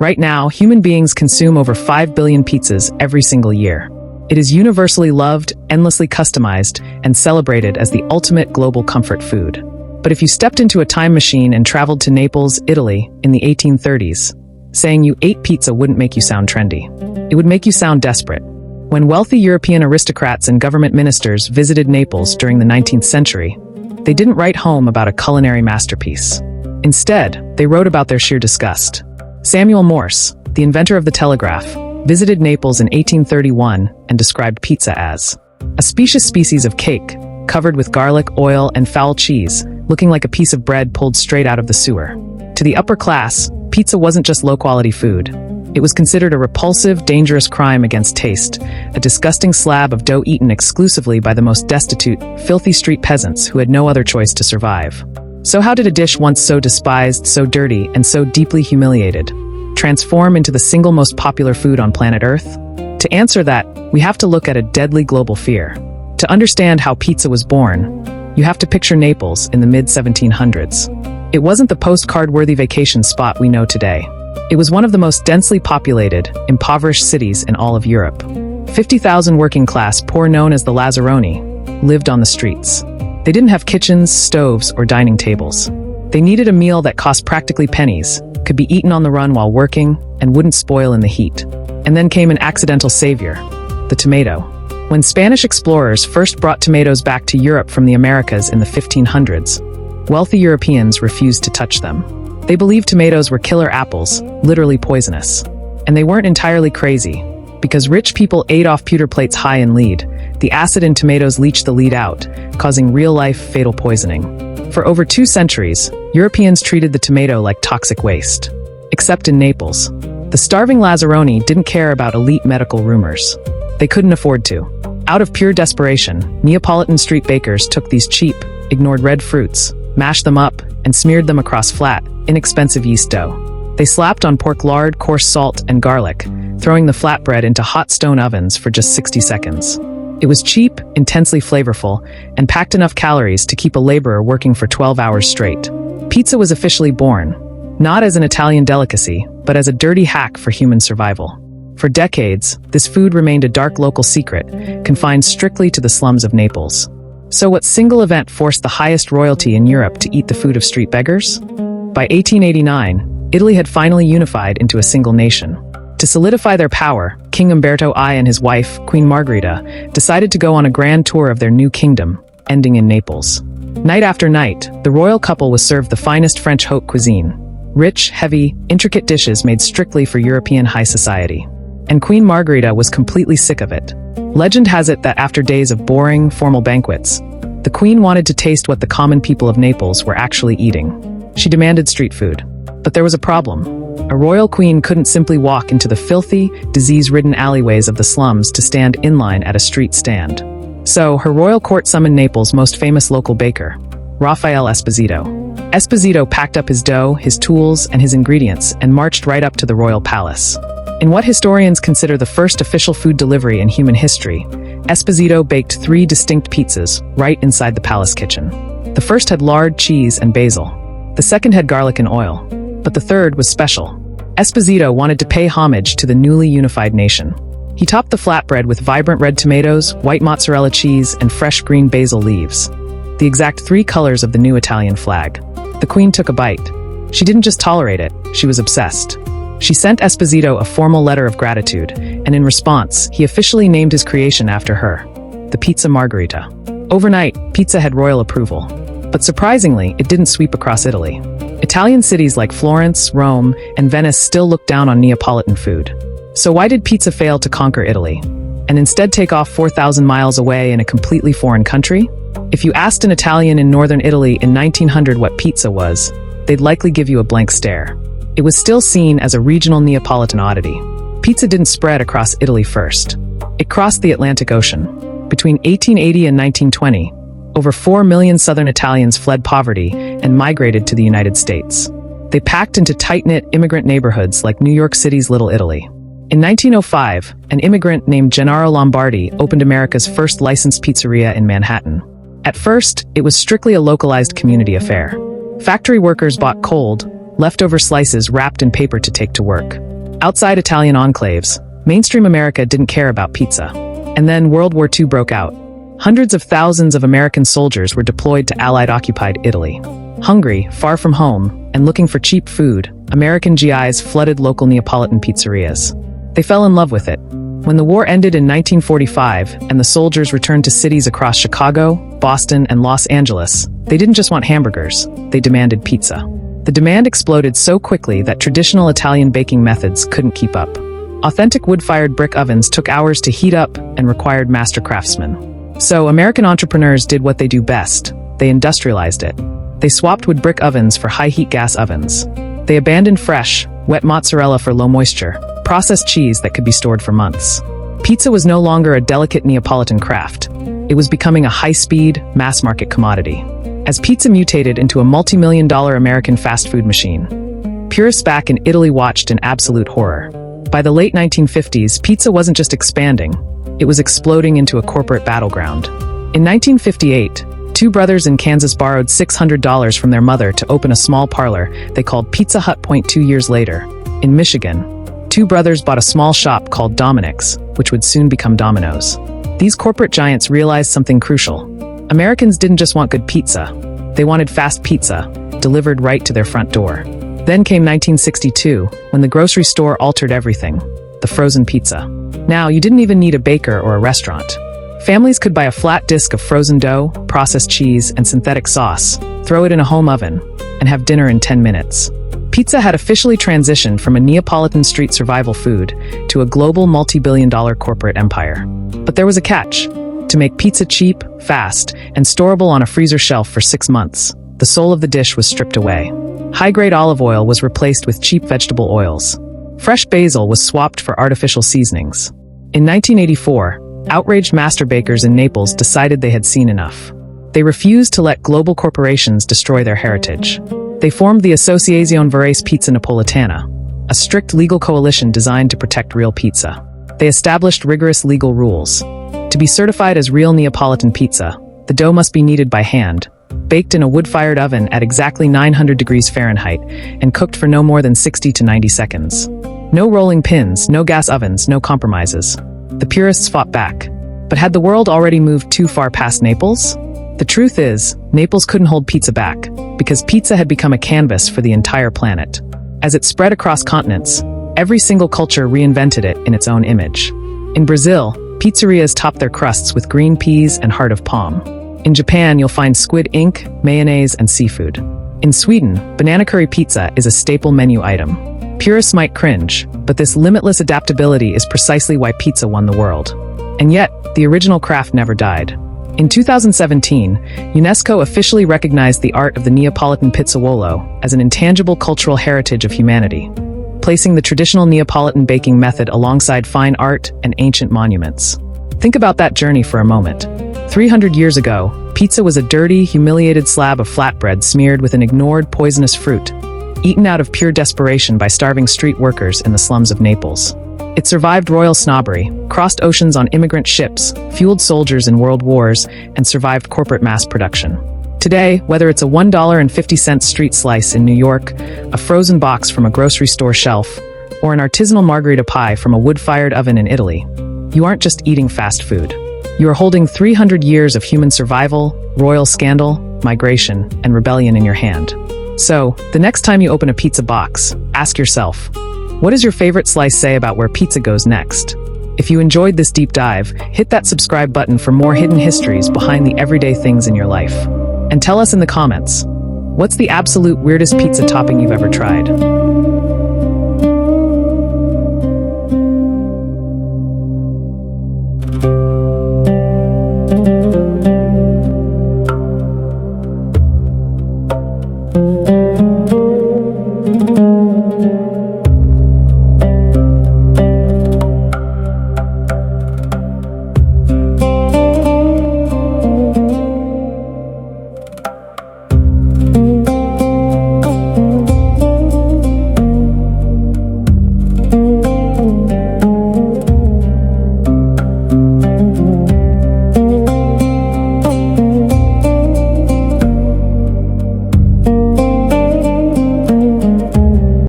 Right now, human beings consume over 5 billion pizzas every single year. It is universally loved, endlessly customized, and celebrated as the ultimate global comfort food. But if you stepped into a time machine and traveled to Naples, Italy, in the 1830s, saying you ate pizza wouldn't make you sound trendy. It would make you sound desperate. When wealthy European aristocrats and government ministers visited Naples during the 19th century, they didn't write home about a culinary masterpiece. Instead, they wrote about their sheer disgust. Samuel Morse, the inventor of the telegraph, visited Naples in 1831 and described pizza as a specious species of cake, covered with garlic, oil, and foul cheese, looking like a piece of bread pulled straight out of the sewer. To the upper class, pizza wasn't just low-quality food. It was considered a repulsive, dangerous crime against taste, a disgusting slab of dough eaten exclusively by the most destitute, filthy street peasants who had no other choice to survive. So how did a dish once so despised, so dirty, and so deeply humiliated transform into the single most popular food on planet Earth? To answer that, we have to look at a deadly global fear. To understand how pizza was born, you have to picture Naples in the mid-1700s. It wasn't the postcard-worthy vacation spot we know today. It was one of the most densely populated, impoverished cities in all of Europe. 50,000 working-class poor known as the Lazzaroni lived on the streets. They didn't have kitchens, stoves, or dining tables. They needed a meal that cost practically pennies, could be eaten on the run while working, and wouldn't spoil in the heat. And then came an accidental savior, the tomato. When Spanish explorers first brought tomatoes back to Europe from the Americas in the 1500s, wealthy Europeans refused to touch them. They believed tomatoes were killer apples, literally poisonous. And they weren't entirely crazy, because rich people ate off pewter plates high in lead. The acid in tomatoes leached the lead out, causing real-life fatal poisoning. For over 2 centuries, Europeans treated the tomato like toxic waste. Except in Naples. The starving Lazzaroni didn't care about elite medical rumors. They couldn't afford to. Out of pure desperation, Neapolitan street bakers took these cheap, ignored red fruits, mashed them up, and smeared them across flat, inexpensive yeast dough. They slapped on pork lard, coarse salt, and garlic, throwing the flatbread into hot stone ovens for just 60 seconds. It was cheap, intensely flavorful, and packed enough calories to keep a laborer working for 12 hours straight. Pizza was officially born, not as an Italian delicacy, but as a dirty hack for human survival. For decades, this food remained a dark local secret, confined strictly to the slums of Naples. So what single event forced the highest royalty in Europe to eat the food of street beggars? By 1889, Italy had finally unified into a single nation. To solidify their power, King Umberto I and his wife, Queen Margherita, decided to go on a grand tour of their new kingdom, ending in Naples. Night after night, the royal couple was served the finest French haute cuisine. Rich, heavy, intricate dishes made strictly for European high society. And Queen Margherita was completely sick of it. Legend has it that after days of boring, formal banquets, the queen wanted to taste what the common people of Naples were actually eating. She demanded street food. But there was a problem. A royal queen couldn't simply walk into the filthy, disease-ridden alleyways of the slums to stand in line at a street stand. So, her royal court summoned Naples' most famous local baker, Raphael Esposito. Esposito packed up his dough, his tools, and his ingredients and marched right up to the royal palace. In what historians consider the first official food delivery in human history, Esposito baked 3 distinct pizzas right inside the palace kitchen. The first had lard, cheese, and basil. The second had garlic and oil. But the third was special. Esposito wanted to pay homage to the newly unified nation. He topped the flatbread with vibrant red tomatoes, white mozzarella cheese, and fresh green basil leaves. The exact 3 colors of the new Italian flag. The queen took a bite. She didn't just tolerate it, she was obsessed. She sent Esposito a formal letter of gratitude, and in response, he officially named his creation after her, the Pizza Margherita. Overnight, pizza had royal approval. But surprisingly, it didn't sweep across Italy. Italian cities like Florence, Rome, and Venice still looked down on Neapolitan food. So why did pizza fail to conquer Italy, and instead take off 4,000 miles away in a completely foreign country? If you asked an Italian in northern Italy in 1900 what pizza was, they'd likely give you a blank stare. It was still seen as a regional Neapolitan oddity. Pizza didn't spread across Italy first. It crossed the Atlantic Ocean. Between 1880 and 1920, over 4 million southern Italians fled poverty and migrated to the United States. They packed into tight-knit immigrant neighborhoods like New York City's Little Italy. In 1905, an immigrant named Gennaro Lombardi opened America's first licensed pizzeria in Manhattan. At first, it was strictly a localized community affair. Factory workers bought cold, leftover slices wrapped in paper to take to work. Outside Italian enclaves, mainstream America didn't care about pizza. And then World War II broke out. Hundreds of thousands of American soldiers were deployed to Allied-occupied Italy. Hungry, far from home, and looking for cheap food, American GIs flooded local Neapolitan pizzerias. They fell in love with it. When the war ended in 1945 and the soldiers returned to cities across Chicago, Boston, and Los Angeles, they didn't just want hamburgers, they demanded pizza. The demand exploded so quickly that traditional Italian baking methods couldn't keep up. Authentic wood-fired brick ovens took hours to heat up and required master craftsmen. So American entrepreneurs did what they do best. They industrialized it. They swapped wood brick ovens for high-heat gas ovens. They abandoned fresh, wet mozzarella for low moisture, processed cheese that could be stored for months. Pizza was no longer a delicate Neapolitan craft. It was becoming a high-speed, mass-market commodity. As pizza mutated into a multi-million-dollar American fast food machine, purists back in Italy watched in absolute horror. By the late 1950s, pizza wasn't just expanding, it was exploding into a corporate battleground. In 1958, two brothers in Kansas borrowed $600 from their mother to open a small parlor they called Pizza Hut. 2 years later, in Michigan, two brothers bought a small shop called Dominic's, which would soon become Domino's. These corporate giants realized something crucial. Americans didn't just want good pizza. They wanted fast pizza, delivered right to their front door. Then came 1962, when the grocery store altered everything. The frozen pizza. Now, you didn't even need a baker or a restaurant. Families could buy a flat disc of frozen dough, processed cheese, and synthetic sauce, throw it in a home oven, and have dinner in 10 minutes. Pizza had officially transitioned from a Neapolitan street survival food to a global multi-billion-dollar corporate empire. But there was a catch. To make pizza cheap, fast, and storable on a freezer shelf for 6 months, the soul of the dish was stripped away. High-grade olive oil was replaced with cheap vegetable oils. Fresh basil was swapped for artificial seasonings. In 1984, outraged master bakers in Naples decided they had seen enough. They refused to let global corporations destroy their heritage. They formed the Associazione Verace Pizza Napolitana, a strict legal coalition designed to protect real pizza. They established rigorous legal rules. To be certified as real Neapolitan pizza, the dough must be kneaded by hand, baked in a wood-fired oven at exactly 900 degrees Fahrenheit, and cooked for no more than 60 to 90 seconds. No rolling pins, no gas ovens, no compromises. The purists fought back. But had the world already moved too far past Naples? The truth is, Naples couldn't hold pizza back, because pizza had become a canvas for the entire planet. As it spread across continents, every single culture reinvented it in its own image. In Brazil, pizzerias topped their crusts with green peas and heart of palm. In Japan, you'll find squid ink, mayonnaise, and seafood. In Sweden, banana curry pizza is a staple menu item. Purists might cringe, but this limitless adaptability is precisely why pizza won the world. And yet, the original craft never died. In 2017, UNESCO officially recognized the art of the Neapolitan pizzuolo as an intangible cultural heritage of humanity, placing the traditional Neapolitan baking method alongside fine art and ancient monuments. Think about that journey for a moment. 300 years ago, pizza was a dirty, humiliated slab of flatbread smeared with an ignored poisonous fruit, eaten out of pure desperation by starving street workers in the slums of Naples. It survived royal snobbery, crossed oceans on immigrant ships, fueled soldiers in world wars, and survived corporate mass production. Today, whether it's a $1.50 street slice in New York, a frozen box from a grocery store shelf, or an artisanal margherita pie from a wood-fired oven in Italy, you aren't just eating fast food. You are holding 300 years of human survival, royal scandal, migration, and rebellion in your hand. So, the next time you open a pizza box, ask yourself, what does your favorite slice say about where pizza goes next? If you enjoyed this deep dive, hit that subscribe button for more hidden histories behind the everyday things in your life. And tell us in the comments, what's the absolute weirdest pizza topping you've ever tried?